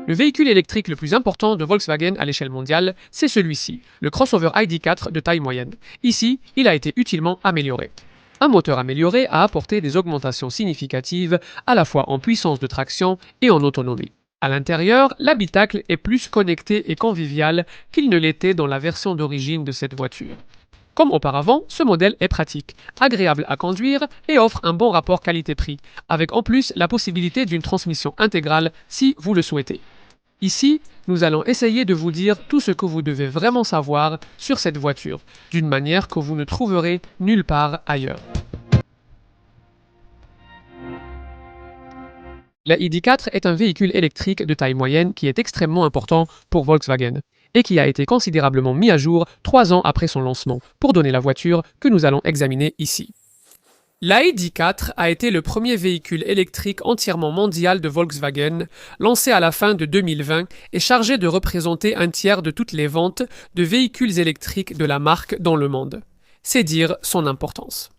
Le véhicule électrique le plus important de Volkswagen à l'échelle mondiale, c'est celui-ci, le crossover ID.4 de taille moyenne. Ici, il a été utilement amélioré. Un moteur amélioré a apporté des augmentations significatives à la fois en puissance de traction et en autonomie. À l'intérieur, l'habitacle est plus connecté et convivial qu'il ne l'était dans la version d'origine de cette voiture. Comme auparavant, ce modèle est pratique, agréable à conduire et offre un bon rapport qualité-prix, avec en plus la possibilité d'une transmission intégrale si vous le souhaitez. Ici, nous allons essayer de vous dire tout ce que vous devez vraiment savoir sur cette voiture, d'une manière que vous ne trouverez nulle part ailleurs. La ID.4 est un véhicule électrique de taille moyenne qui est extrêmement important pour Volkswagen et qui a été considérablement mis à jour 3 ans après son lancement pour donner la voiture que nous allons examiner ici. La ID.4 a été le premier véhicule électrique entièrement mondial de Volkswagen, lancé à la fin de 2020 et chargé de représenter un tiers de toutes les ventes de véhicules électriques de la marque dans le monde. C'est dire son importance.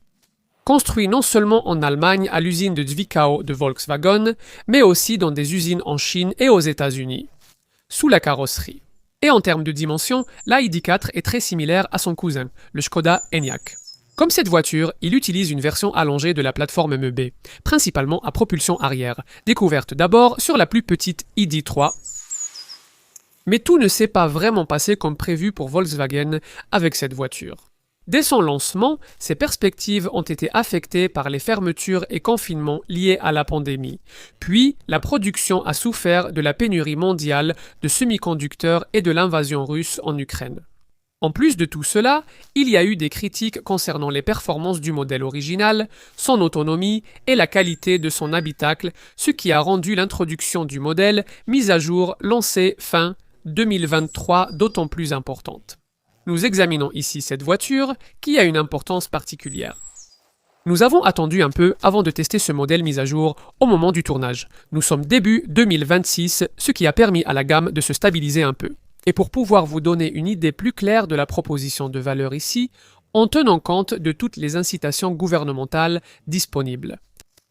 Construit non seulement en Allemagne à l'usine de Zwickau de Volkswagen, mais aussi dans des usines en Chine et aux États-Unis, sous la carrosserie. Et en termes de dimension, la ID.4 est très similaire à son cousin, le Škoda Enyaq. Comme cette voiture, il utilise une version allongée de la plateforme MEB, principalement à propulsion arrière, découverte d'abord sur la plus petite ID.3. Mais tout ne s'est pas vraiment passé comme prévu pour Volkswagen avec cette voiture. Dès son lancement, ses perspectives ont été affectées par les fermetures et confinements liés à la pandémie. Puis, la production a souffert de la pénurie mondiale de semi-conducteurs et de l'invasion russe en Ukraine. En plus de tout cela, il y a eu des critiques concernant les performances du modèle original, son autonomie et la qualité de son habitacle, ce qui a rendu l'introduction du modèle mise à jour lancée fin 2023 d'autant plus importante. Nous examinons ici cette voiture qui a une importance particulière. Nous avons attendu un peu avant de tester ce modèle mis à jour au moment du tournage. Nous sommes début 2026, ce qui a permis à la gamme de se stabiliser un peu. Et pour pouvoir vous donner une idée plus claire de la proposition de valeur ici, en tenant compte de toutes les incitations gouvernementales disponibles.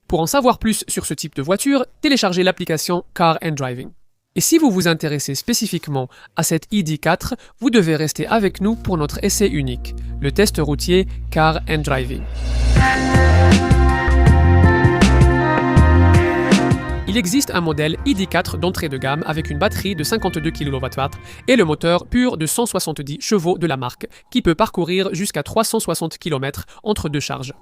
Pour en savoir plus sur ce type de voiture, téléchargez l'application Car and Driving. Et si vous vous intéressez spécifiquement à cette ID.4, vous devez rester avec nous pour notre essai unique, le test routier Car and Driving. Il existe un modèle ID.4 d'entrée de gamme avec une batterie de 52 kWh et le moteur pur de 170 chevaux de la marque, qui peut parcourir jusqu'à 360 km entre deux charges.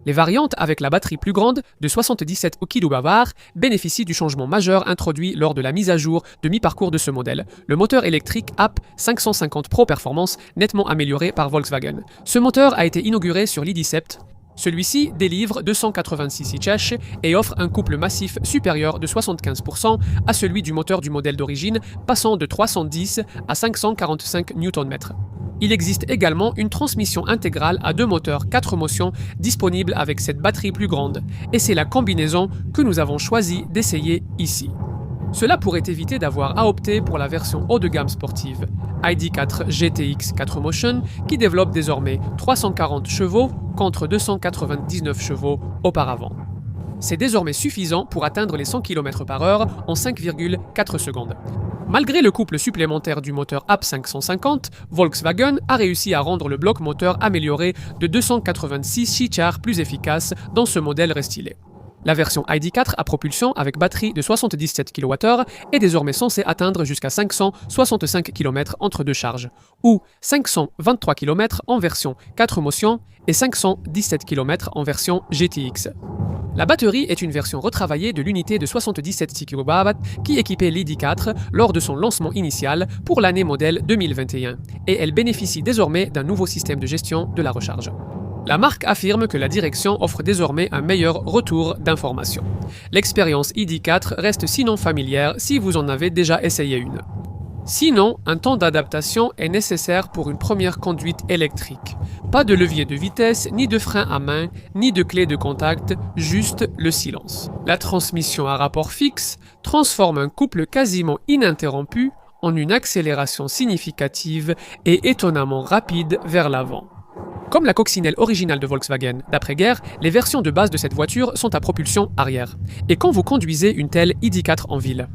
Les variantes avec la batterie plus grande, de 77 kWh, bénéficient du changement majeur introduit lors de la mise à jour de mi-parcours de ce modèle, le moteur électrique AP 550 Pro Performance, nettement amélioré par Volkswagen. Ce moteur a été inauguré sur l'ID.7. Celui-ci délivre 286 chèches et offre un couple massif supérieur de 75% à celui du moteur du modèle d'origine, passant de 310 à 545 Nm. Il existe également une transmission intégrale à 2 moteurs 4 motions disponible avec cette batterie plus grande, et c'est la combinaison que nous avons choisi d'essayer ici. Cela pourrait éviter d'avoir à opter pour la version haut de gamme sportive, ID.4 GTX 4Motion, qui développe désormais 340 chevaux contre 299 chevaux auparavant. C'est désormais suffisant pour atteindre les 100 km/h en 5,4 secondes. Malgré le couple supplémentaire du moteur AP 550, Volkswagen a réussi à rendre le bloc moteur amélioré de 286 chars plus efficace dans ce modèle restylé. La version ID.4 à propulsion avec batterie de 77 kWh est désormais censée atteindre jusqu'à 565 km entre deux charges, ou 523 km en version 4 motions et 517 km en version GTX. La batterie est une version retravaillée de l'unité de 77 kWh qui équipait l'ID.4 lors de son lancement initial pour l'année modèle 2021, et elle bénéficie désormais d'un nouveau système de gestion de la recharge. La marque affirme que la direction offre désormais un meilleur retour d'information. L'expérience ID.4 reste sinon familière si vous en avez déjà essayé une. Sinon, un temps d'adaptation est nécessaire pour une première conduite électrique. Pas de levier de vitesse, ni de frein à main, ni de clé de contact, juste le silence. La transmission à rapport fixe transforme un couple quasiment ininterrompu en une accélération significative et étonnamment rapide vers l'avant. Comme la coccinelle originale de Volkswagen d'après-guerre, les versions de base de cette voiture sont à propulsion arrière. Et quand vous conduisez une telle ID.4 en ville,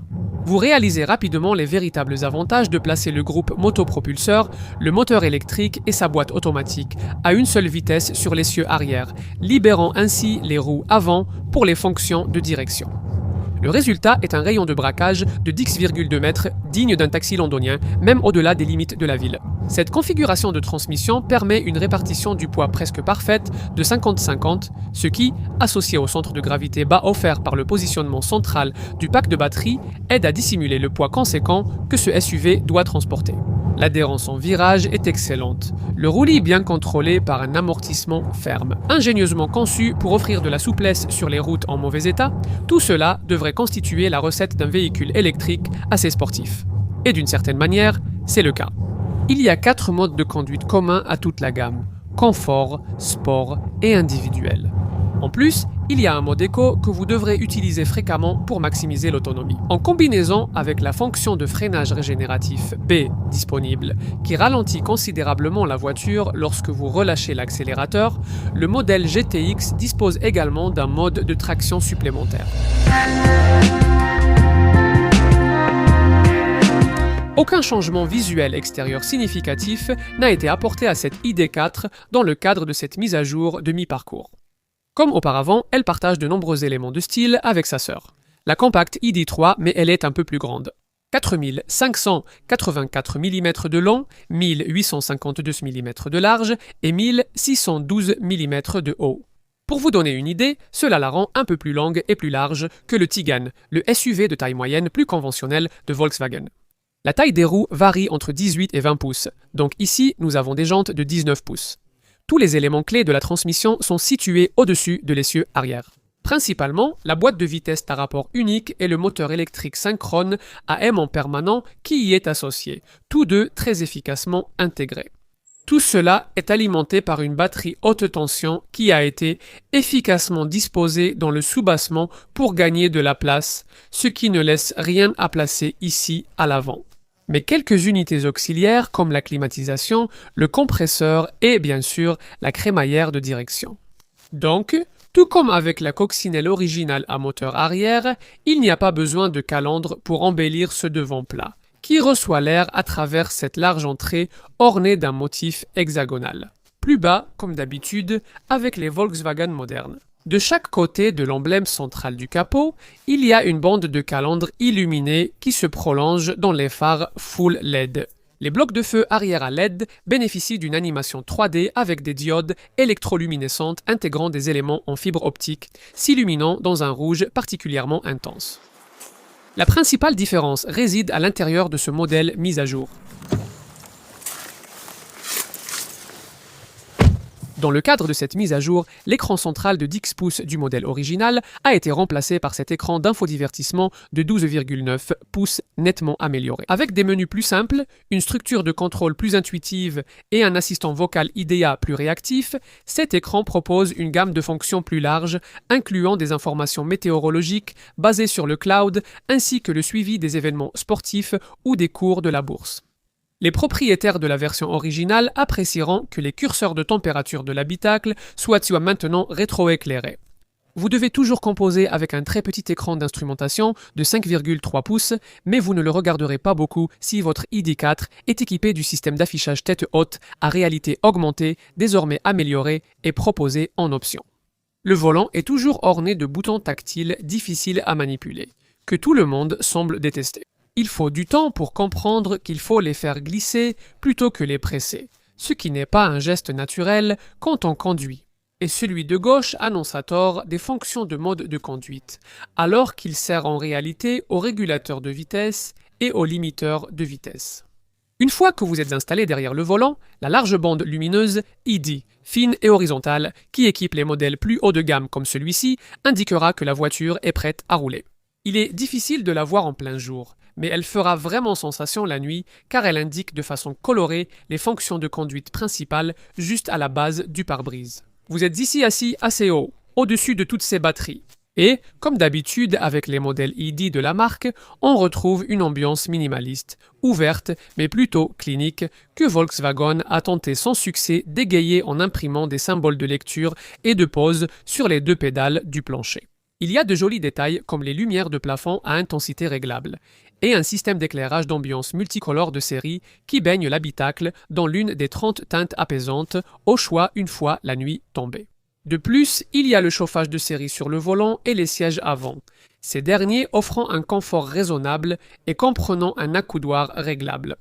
vous réalisez rapidement les véritables avantages de placer le groupe motopropulseur, le moteur électrique et sa boîte automatique à une seule vitesse sur l'essieu arrière, libérant ainsi les roues avant pour les fonctions de direction. Le résultat est un rayon de braquage de 10,2 mètres, digne d'un taxi londonien, même au-delà des limites de la ville. Cette configuration de transmission permet une répartition du poids presque parfaite de 50-50, ce qui, associé au centre de gravité bas offert par le positionnement central du pack de batterie, aide à dissimuler le poids conséquent que ce SUV doit transporter. L'adhérence en virage est excellente. Le roulis bien contrôlé par un amortissement ferme. Ingénieusement conçu pour offrir de la souplesse sur les routes en mauvais état, tout cela devrait constituer la recette d'un véhicule électrique assez sportif. Et d'une certaine manière, c'est le cas. Il y a 4 modes de conduite communs à toute la gamme: confort, sport et individuel. En plus, il y a un mode éco que vous devrez utiliser fréquemment pour maximiser l'autonomie. En combinaison avec la fonction de freinage régénératif B disponible, qui ralentit considérablement la voiture lorsque vous relâchez l'accélérateur, le modèle GTX dispose également d'un mode de traction supplémentaire. Aucun changement visuel extérieur significatif n'a été apporté à cette ID4 dans le cadre de cette mise à jour de mi-parcours. Comme auparavant, elle partage de nombreux éléments de style avec sa sœur, la compacte ID3, mais elle est un peu plus grande. 4584 mm de long, 1852 mm de large et 1612 mm de haut. Pour vous donner une idée, cela la rend un peu plus longue et plus large que le Tiguan, le SUV de taille moyenne plus conventionnel de Volkswagen. La taille des roues varie entre 18 et 20 pouces, donc ici nous avons des jantes de 19 pouces. Tous les éléments clés de la transmission sont situés au-dessus de l'essieu arrière. Principalement, la boîte de vitesse à rapport unique et le moteur électrique synchrone à aimant permanent qui y est associé, tous deux très efficacement intégrés. Tout cela est alimenté par une batterie haute tension qui a été efficacement disposée dans le soubassement pour gagner de la place, ce qui ne laisse rien à placer ici à l'avant. Mais quelques unités auxiliaires comme la climatisation, le compresseur et bien sûr la crémaillère de direction. Donc, tout comme avec la coccinelle originale à moteur arrière, il n'y a pas besoin de calandre pour embellir ce devant plat, qui reçoit l'air à travers cette large entrée ornée d'un motif hexagonal. Plus bas, comme d'habitude, avec les Volkswagen modernes. De chaque côté de l'emblème central du capot, il y a une bande de calandre illuminée qui se prolonge dans les phares full LED. Les blocs de feu arrière à LED bénéficient d'une animation 3D avec des diodes électroluminescentes intégrant des éléments en fibre optique, s'illuminant dans un rouge particulièrement intense. La principale différence réside à l'intérieur de ce modèle mis à jour. Dans le cadre de cette mise à jour, l'écran central de 10 pouces du modèle original a été remplacé par cet écran d'infodivertissement de 12,9 pouces nettement amélioré. Avec des menus plus simples, une structure de contrôle plus intuitive et un assistant vocal IDEA plus réactif, cet écran propose une gamme de fonctions plus large, incluant des informations météorologiques basées sur le cloud ainsi que le suivi des événements sportifs ou des cours de la bourse. Les propriétaires de la version originale apprécieront que les curseurs de température de l'habitacle soient maintenant rétroéclairés. Vous devez toujours composer avec un très petit écran d'instrumentation de 5,3 pouces, mais vous ne le regarderez pas beaucoup si votre ID4 est équipé du système d'affichage tête haute à réalité augmentée, désormais amélioré et proposé en option. Le volant est toujours orné de boutons tactiles difficiles à manipuler, que tout le monde semble détester. Il faut du temps pour comprendre qu'il faut les faire glisser plutôt que les presser, ce qui n'est pas un geste naturel quand on conduit. Et celui de gauche annonce à tort des fonctions de mode de conduite, alors qu'il sert en réalité au régulateur de vitesse et au limiteur de vitesse. Une fois que vous êtes installé derrière le volant, la large bande lumineuse ID, fine et horizontale, qui équipe les modèles plus haut de gamme comme celui-ci, indiquera que la voiture est prête à rouler. Il est difficile de la voir en plein jour, mais elle fera vraiment sensation la nuit car elle indique de façon colorée les fonctions de conduite principales juste à la base du pare-brise. Vous êtes ici assis assez haut, au-dessus de toutes ces batteries. Et, comme d'habitude avec les modèles ID de la marque, on retrouve une ambiance minimaliste, ouverte mais plutôt clinique, que Volkswagen a tenté sans succès d'égayer en imprimant des symboles de lecture et de pause sur les deux pédales du plancher. Il y a de jolis détails comme les lumières de plafond à intensité réglable et un système d'éclairage d'ambiance multicolore de série qui baigne l'habitacle dans l'une des 30 teintes apaisantes, au choix une fois la nuit tombée. De plus, il y a le chauffage de série sur le volant et les sièges avant, ces derniers offrant un confort raisonnable et comprenant un accoudoir réglable.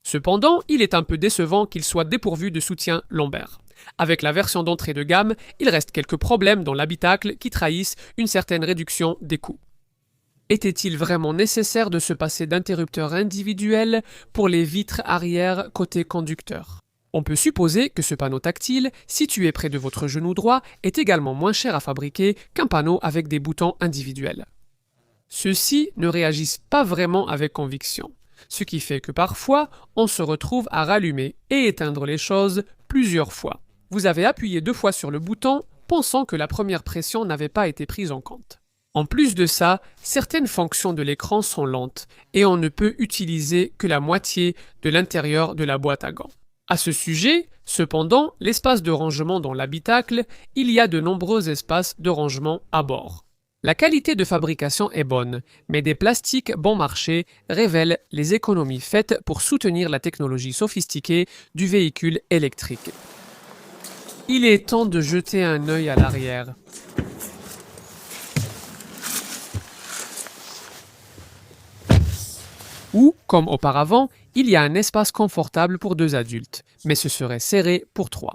Cependant, il est un peu décevant qu'il soit dépourvu de soutien lombaire. Avec la version d'entrée de gamme, il reste quelques problèmes dans l'habitacle qui trahissent une certaine réduction des coûts. Était-il vraiment nécessaire de se passer d'interrupteurs individuels pour les vitres arrière côté conducteur? On peut supposer que ce panneau tactile, situé près de votre genou droit, est également moins cher à fabriquer qu'un panneau avec des boutons individuels. Ceux-ci ne réagissent pas vraiment avec conviction, ce qui fait que parfois, on se retrouve à rallumer et éteindre les choses plusieurs fois. Vous avez appuyé 2 fois sur le bouton, pensant que la première pression n'avait pas été prise en compte. En plus de ça, certaines fonctions de l'écran sont lentes et on ne peut utiliser que la moitié de l'intérieur de la boîte à gants. À ce sujet, cependant, l'espace de rangement dans l'habitacle, il y a de nombreux espaces de rangement à bord. La qualité de fabrication est bonne, mais des plastiques bon marché révèlent les économies faites pour soutenir la technologie sophistiquée du véhicule électrique. Il est temps de jeter un œil à l'arrière. Où, comme auparavant, il y a un espace confortable pour 2 adultes, mais ce serait serré pour 3.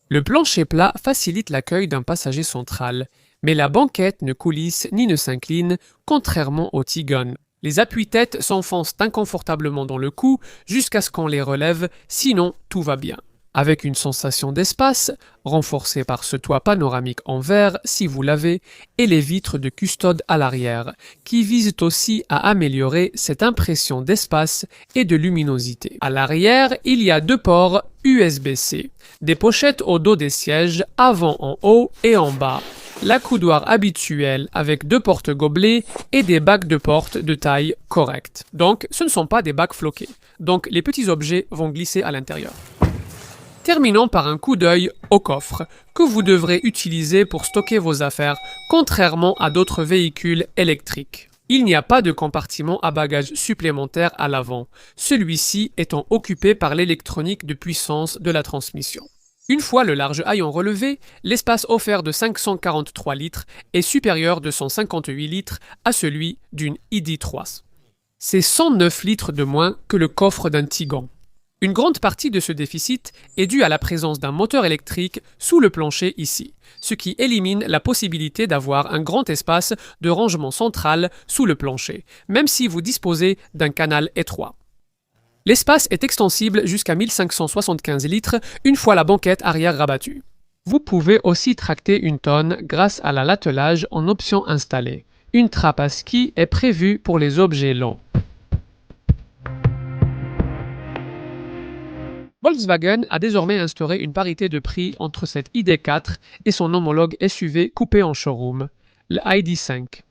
Le plancher plat facilite l'accueil d'un passager central, mais la banquette ne coulisse ni ne s'incline, contrairement au Tigone. Les appuis-têtes s'enfoncent inconfortablement dans le cou jusqu'à ce qu'on les relève, sinon tout va bien. Avec une sensation d'espace, renforcée par ce toit panoramique en verre si vous l'avez, et les vitres de custode à l'arrière, qui visent aussi à améliorer cette impression d'espace et de luminosité. À l'arrière, il y a 2 ports USB-C, des pochettes au dos des sièges, avant en haut et en bas, l'accoudoir habituel avec 2 porte-gobelets et des bacs de porte de taille correcte. Donc, ce ne sont pas des bacs floqués, donc les petits objets vont glisser à l'intérieur. Terminons par un coup d'œil au coffre, que vous devrez utiliser pour stocker vos affaires, contrairement à d'autres véhicules électriques. Il n'y a pas de compartiment à bagages supplémentaire à l'avant, celui-ci étant occupé par l'électronique de puissance de la transmission. Une fois le large haillon relevé, l'espace offert de 543 litres est supérieur de 158 litres à celui d'une ID.3. C'est 109 litres de moins que le coffre d'un Tigane. Une grande partie de ce déficit est due à la présence d'un moteur électrique sous le plancher ici, ce qui élimine la possibilité d'avoir un grand espace de rangement central sous le plancher, même si vous disposez d'un canal étroit. L'espace est extensible jusqu'à 1575 litres une fois la banquette arrière rabattue. Vous pouvez aussi tracter une tonne grâce à l'attelage en option installée. Une trappe à ski est prévue pour les objets longs. Volkswagen a désormais instauré une parité de prix entre cette ID.4 et son homologue SUV coupé en showroom, le ID.5.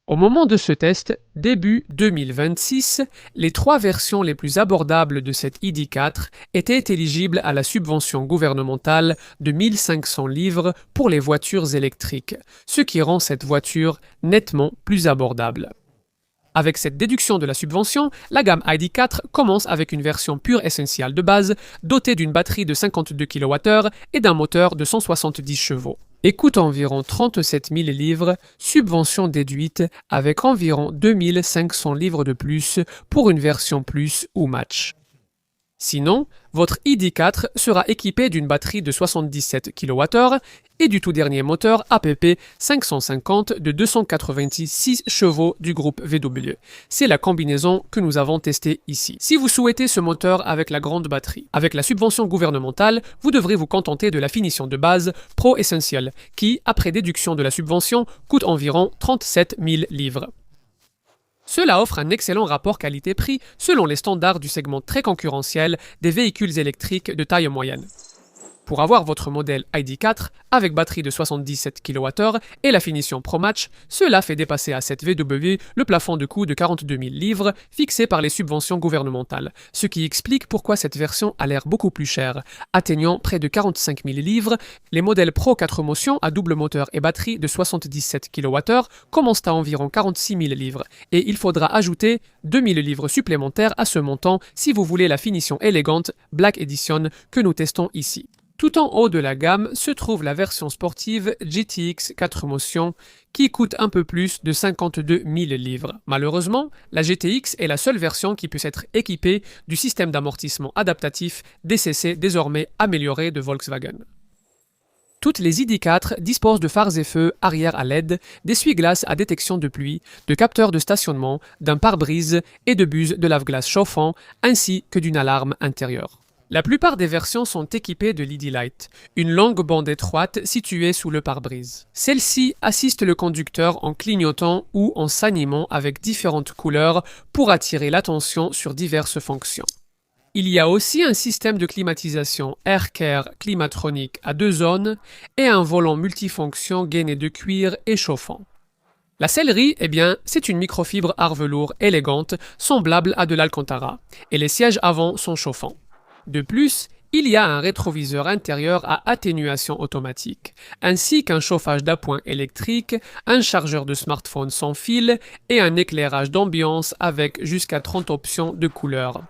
Au moment de ce test, début 2026, les 3 versions les plus abordables de cette ID.4 étaient éligibles à la subvention gouvernementale de 1500 livres pour les voitures électriques, ce qui rend cette voiture nettement plus abordable. Avec cette déduction de la subvention, la gamme ID.4 commence avec une version pure essentielle de base, dotée d'une batterie de 52 kWh et d'un moteur de 170 chevaux. Et coûte environ 37 000 livres, subvention déduite avec environ 2500 livres de plus pour une version plus ou match. Sinon, votre ID.4 sera équipé d'une batterie de 77 kWh et du tout dernier moteur APP 550 de 286 chevaux du groupe VW. C'est la combinaison que nous avons testée ici. Si vous souhaitez ce moteur avec la grande batterie, avec la subvention gouvernementale, vous devrez vous contenter de la finition de base Pro Essential, qui, après déduction de la subvention, coûte environ 37 000 livres. Cela offre un excellent rapport qualité-prix selon les standards du segment très concurrentiel des véhicules électriques de taille moyenne. Pour avoir votre modèle ID4 avec batterie de 77 kWh et la finition Pro Match, cela fait dépasser à cette VW le plafond de coût de 42 000 livres fixé par les subventions gouvernementales, ce qui explique pourquoi cette version a l'air beaucoup plus chère. Atteignant près de 45 000 livres, les modèles Pro 4 motions à double moteur et batterie de 77 kWh commencent à environ 46 000 livres et il faudra ajouter 2 000 livres supplémentaires à ce montant si vous voulez la finition élégante Black Edition que nous testons ici. Tout en haut de la gamme se trouve la version sportive GTX 4 motions qui coûte un peu plus de 52 000 livres. Malheureusement, la GTX est la seule version qui puisse être équipée du système d'amortissement adaptatif DCC désormais amélioré de Volkswagen. Toutes les ID4 disposent de phares et feux arrière à LED, d'essuie-glaces à détection de pluie, de capteurs de stationnement, d'un pare-brise et de buses de lave-glace chauffant, ainsi que d'une alarme intérieure. La plupart des versions sont équipées de l'ID Light, une longue bande étroite située sous le pare-brise. Celle-ci assiste le conducteur en clignotant ou en s'animant avec différentes couleurs pour attirer l'attention sur diverses fonctions. Il y a aussi un système de climatisation AirCare climatronique à 2 zones et un volant multifonction gainé de cuir et chauffant. La sellerie, c'est une microfibre art velours élégante semblable à de l'Alcantara et les sièges avant sont chauffants. De plus, il y a un rétroviseur intérieur à atténuation automatique, ainsi qu'un chauffage d'appoint électrique, un chargeur de smartphone sans fil et un éclairage d'ambiance avec jusqu'à 30 options de couleurs.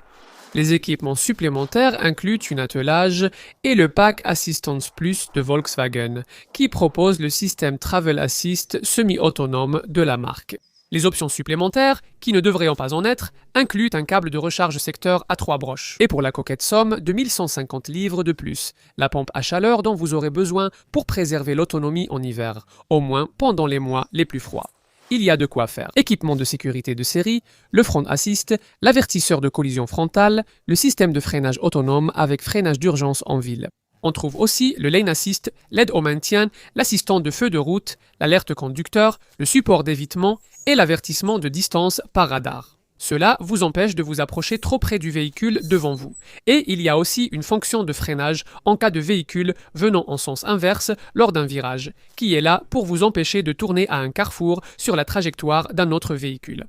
Les équipements supplémentaires incluent un attelage et le pack Assistance Plus de Volkswagen, qui propose le système Travel Assist semi-autonome de la marque. Les options supplémentaires, qui ne devraient pas en être, incluent un câble de recharge secteur à 3 broches. Et pour la coquette somme de 1150 livres de plus, la pompe à chaleur dont vous aurez besoin pour préserver l'autonomie en hiver, au moins pendant les mois les plus froids. Il y a de quoi faire. Équipement de sécurité de série, le front assist, l'avertisseur de collision frontale, le système de freinage autonome avec freinage d'urgence en ville. On trouve aussi le lane assist, l'aide au maintien, l'assistant de feu de route, l'alerte conducteur, le support d'évitement et l'avertissement de distance par radar. Cela vous empêche de vous approcher trop près du véhicule devant vous. Et il y a aussi une fonction de freinage en cas de véhicule venant en sens inverse lors d'un virage, qui est là pour vous empêcher de tourner à un carrefour sur la trajectoire d'un autre véhicule.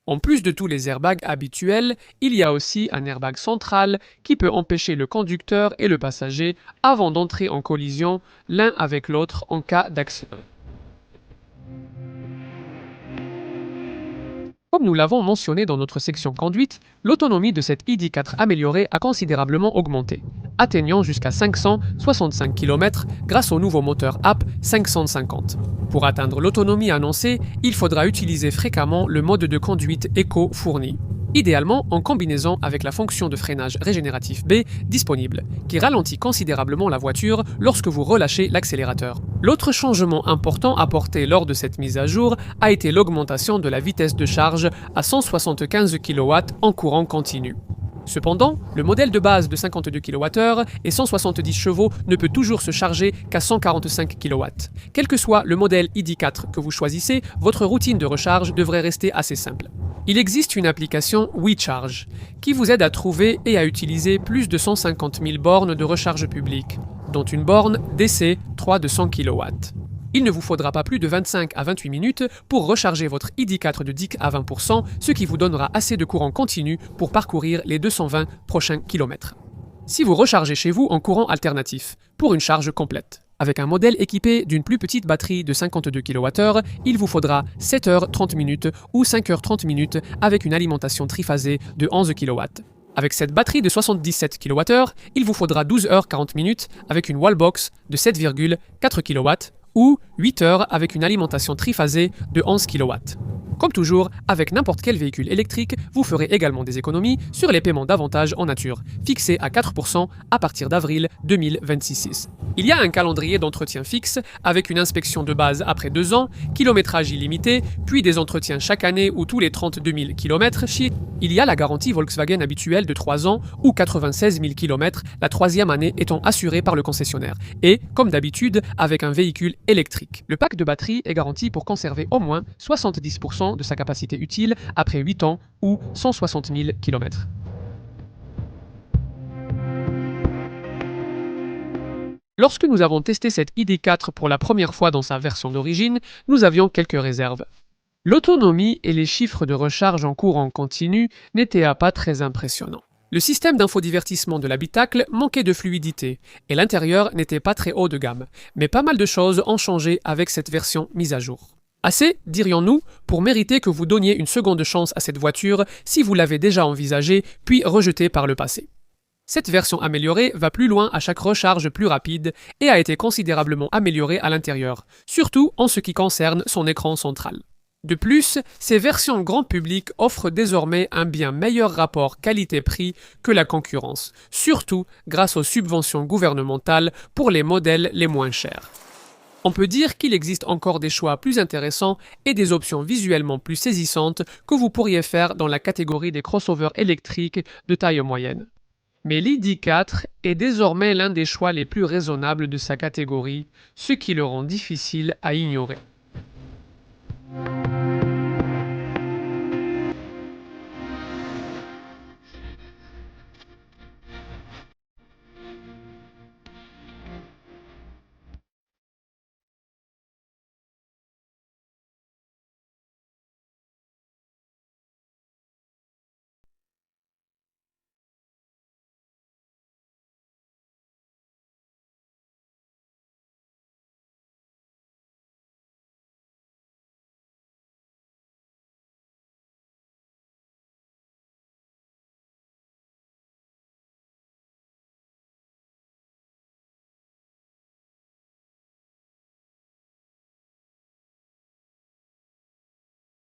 En plus de tous les airbags habituels, il y a aussi un airbag central qui peut empêcher le conducteur et le passager avant d'entrer en collision l'un avec l'autre en cas d'accident. Comme nous l'avons mentionné dans notre section conduite, l'autonomie de cette ID4 améliorée a considérablement augmenté, atteignant jusqu'à 565 km grâce au nouveau moteur AP 550. Pour atteindre l'autonomie annoncée, il faudra utiliser fréquemment le mode de conduite Eco fourni, idéalement en combinaison avec la fonction de freinage régénératif B disponible, qui ralentit considérablement la voiture lorsque vous relâchez l'accélérateur. L'autre changement important apporté lors de cette mise à jour a été l'augmentation de la vitesse de charge à 175 kW en courant continu. Cependant, le modèle de base de 52 kWh et 170 chevaux ne peut toujours se charger qu'à 145 kW. Quel que soit le modèle ID4 que vous choisissez, votre routine de recharge devrait rester assez simple. Il existe une application WeCharge qui vous aide à trouver et à utiliser plus de 150 000 bornes de recharge publique, dont une borne DC 3 de 100 kW. Il ne vous faudra pas plus de 25 à 28 minutes pour recharger votre ID4 de 10 à 20%, ce qui vous donnera assez de courant continu pour parcourir les 220 prochains kilomètres. Si vous rechargez chez vous en courant alternatif, pour une charge complète, avec un modèle équipé d'une plus petite batterie de 52 kWh, il vous faudra 7h30 minutes ou 5h30 minutes avec une alimentation triphasée de 11 kW. Avec cette batterie de 77 kWh, il vous faudra 12h40 minutes avec une wallbox de 7,4 kW ou 8 heures avec une alimentation triphasée de 11 kW. Comme toujours, avec n'importe quel véhicule électrique, vous ferez également des économies sur les paiements d'avantages en nature, fixés à 4% à partir d'avril 2026. Il y a un calendrier d'entretien fixe avec une inspection de base après 2 ans, kilométrage illimité, puis des entretiens chaque année ou tous les 32 000 km. Il y a la garantie Volkswagen habituelle de 3 ans ou 96 000 km, la 3e année étant assurée par le concessionnaire, et, comme d'habitude, avec un véhicule électrique. Le pack de batterie est garanti pour conserver au moins 70% de sa capacité utile après 8 ans ou 160 000 km. Lorsque nous avons testé cette ID4 pour la première fois dans sa version d'origine, nous avions quelques réserves. L'autonomie et les chiffres de recharge en courant continu n'étaient pas très impressionnants. Le système d'infodivertissement de l'habitacle manquait de fluidité et l'intérieur n'était pas très haut de gamme, mais pas mal de choses ont changé avec cette version mise à jour. Assez, dirions-nous, pour mériter que vous donniez une seconde chance à cette voiture si vous l'avez déjà envisagée puis rejetée par le passé. Cette version améliorée va plus loin à chaque recharge plus rapide et a été considérablement améliorée à l'intérieur, surtout en ce qui concerne son écran central. De plus, ces versions grand public offrent désormais un bien meilleur rapport qualité-prix que la concurrence, surtout grâce aux subventions gouvernementales pour les modèles les moins chers. On peut dire qu'il existe encore des choix plus intéressants et des options visuellement plus saisissantes que vous pourriez faire dans la catégorie des crossovers électriques de taille moyenne. Mais l'ID4 est désormais l'un des choix les plus raisonnables de sa catégorie, ce qui le rend difficile à ignorer.